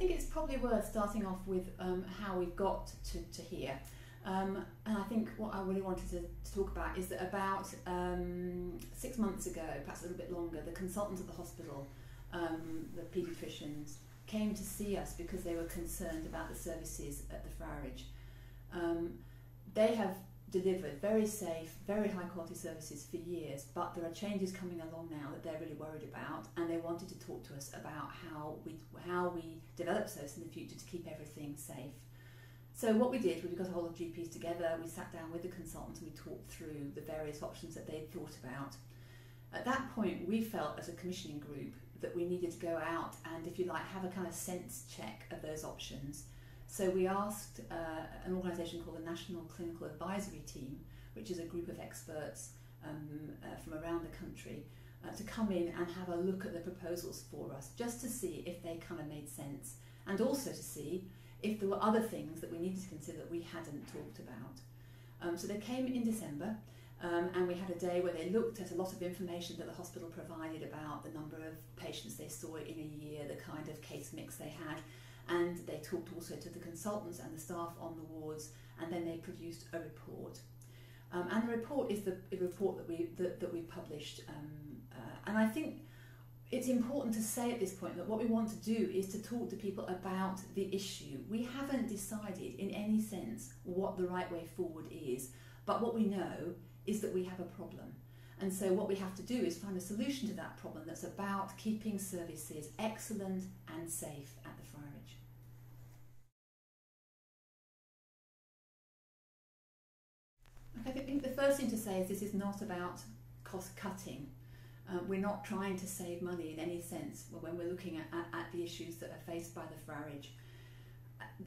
think it's probably worth starting off with how we've got to here. And I think what I really wanted to talk about is that about 6 months ago, perhaps a little bit longer, the consultants at the hospital, the paediatricians, came to see us because they were concerned about the services at the Friarage. They have delivered very safe, very high quality services for years, but there are changes coming along now that they're really worried about, and they wanted to talk to us about how we develop service in the future to keep everything safe. So what we did was we got a whole of GPs together, we sat down with the consultants and we talked through the various options that they'd thought about. At that point, we felt as a commissioning group that we needed to go out and, if you like, have a kind of sense check of those options. So we asked an organisation called the National Clinical Advisory Team, which is a group of experts from around the country, to come in and have a look at the proposals for us, just to see if they kind of made sense, and also to see if there were other things that we needed to consider that we hadn't talked about. So they came in December, and we had a day where they looked at a lot of information that the hospital provided about the number of patients they saw in a year, the kind of case mix they had, and they talked also to the consultants and the staff on the wards, and then they produced a report. And the report is the report that we published. And I think it's important to say at this point that what we want to do is to talk to people about the issue. We haven't decided in any sense what the right way forward is, but what we know is that we have a problem. And so what we have to do is find a solution to that problem that's about keeping services excellent and safe at the Friarage. I think the first thing to say is this is not about cost cutting. We're not trying to save money in any sense when we're looking at the issues that are faced by the Friarage.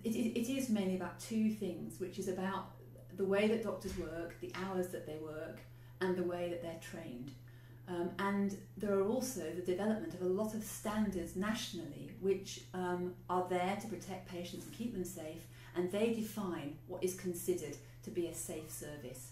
It is mainly about two things, which is about the way that doctors work, the hours that they work, and the way that they're trained. And there are also the development of a lot of standards nationally which are there to protect patients and keep them safe, and they define what is considered to be a safe service.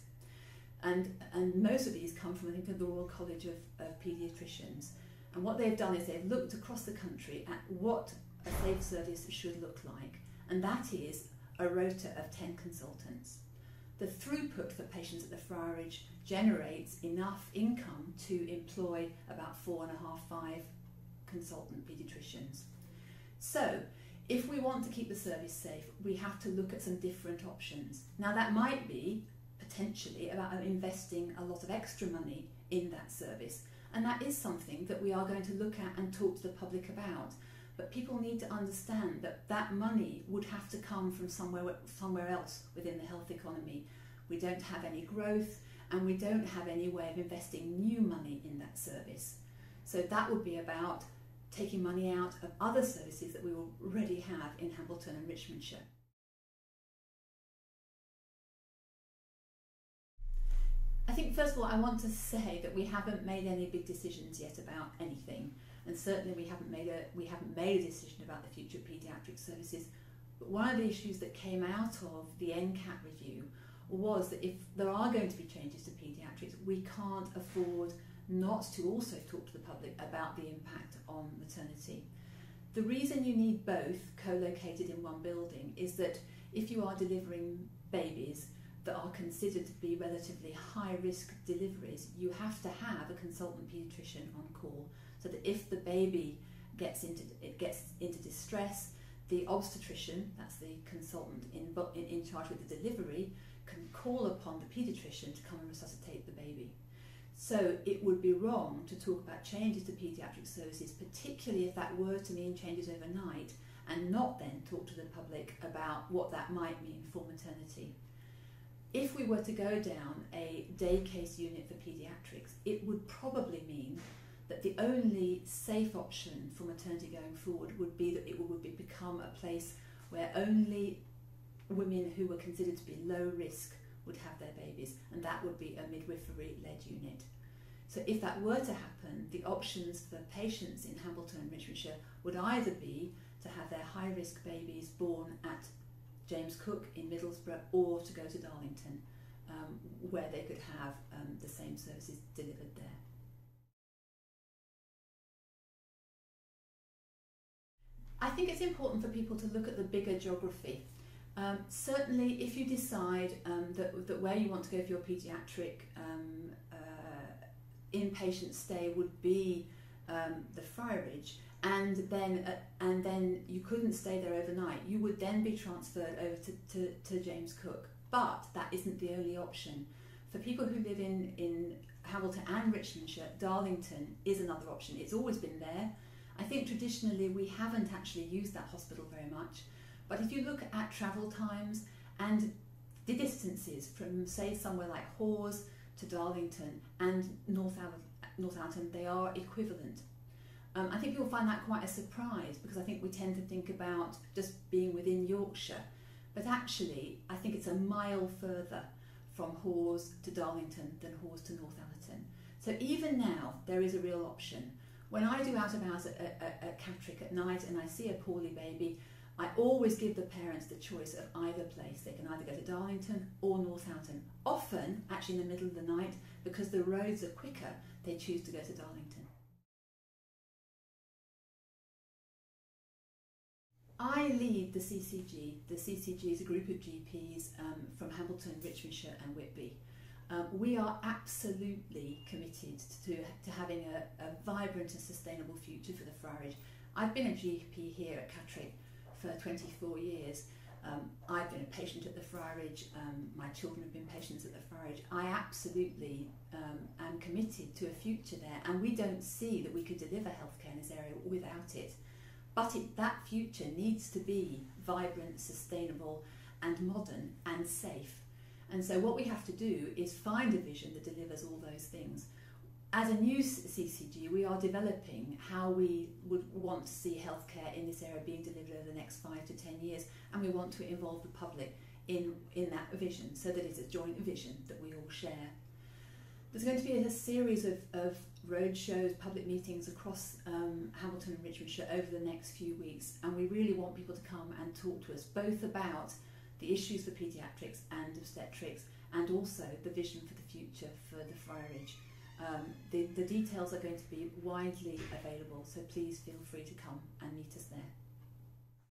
And most of these come from, I think, the Royal College of Paediatricians. And what they've done is they've looked across the country at what a safe service should look like, and that is a rota of 10 consultants. The throughput for patients at the Friarage generates enough income to employ about 4.5–5 consultant paediatricians. So, if we want to keep the service safe, we have to look at some different options. Now, that might be potentially about investing a lot of extra money in that service, and that is something that we are going to look at and talk to the public about. But people need to understand that that money would have to come from somewhere else within the health economy. We don't have any growth, and we don't have any way of investing new money in that service. So that would be about taking money out of other services that we already have in Hambleton and Richmondshire. I think first of all I want to say that we haven't made any big decisions yet about anything, and certainly we haven't made a decision about the future of paediatric services. But one of the issues that came out of the NCAT review was that if there are going to be changes to paediatrics, we can't afford not to also talk to the public about the impact on maternity. The reason you need both co-located in one building is that if you are delivering babies that are considered to be relatively high-risk deliveries, you have to have a consultant paediatrician on call, so that if the baby gets into distress, the obstetrician, that's the consultant in charge with the delivery, can call upon the paediatrician to come and resuscitate the baby. So it would be wrong to talk about changes to paediatric services, particularly if that were to mean changes overnight, and not then talk to the public about what that might mean for maternity. If we were to go down a day case unit for paediatrics, it would probably mean that the only safe option for maternity going forward would be that it would become a place where only women who were considered to be low risk would have their babies, and that would be a midwifery-led unit. So if that were to happen, the options for patients in Hambleton and Richmondshire would either be to have their high-risk babies born at James Cook in Middlesbrough, or to go to Darlington, where they could have the same services delivered there. I think it's important for people to look at the bigger geography. Certainly, if you decide that where you want to go for your paediatric inpatient stay would be the Friarage, and then you couldn't stay there overnight, you would then be transferred over to James Cook. But that isn't the only option. For people who live in Hamilton and Richmondshire, Darlington is another option. It's always been there. I think traditionally we haven't actually used that hospital very much. But if you look at travel times and the distances from, say, somewhere like Hawes to Darlington and Northampton, they are equivalent. I think you'll find that quite a surprise, because I think we tend to think about just being within Yorkshire. But actually, I think it's a mile further from Hawes to Darlington than Hawes to Northampton. So even now, there is a real option. When I do out of hours at Catterick at night and I see a poorly baby, I always give the parents the choice of either place. They can either go to Darlington or Northampton. Often, actually in the middle of the night, because the roads are quicker, they choose to go to Darlington. I lead the CCG. The CCG is a group of GPs from Hamilton, Richmondshire and Whitby. We are absolutely committed to having a vibrant and sustainable future for the Friarage. I've been a GP here at Catterick for 24 years. I've been a patient at the Friarage. My children have been patients at the Friarage. I absolutely am committed to a future there, and we don't see that we could deliver healthcare in this area without it. But that future needs to be vibrant, sustainable and modern and safe. And so what we have to do is find a vision that delivers all those things. As a new CCG, we are developing how we would want to see healthcare in this area being delivered over the next 5 to 10 years, and we want to involve the public in that vision, so that it's a joint vision that we all share. There's going to be a series of road shows, public meetings across Hamilton and Richmondshire over the next few weeks, and we really want people to come and talk to us both about the issues for paediatrics and obstetrics, and also the vision for the future for the Friarage. The details are going to be widely available, so please feel free to come and meet us there.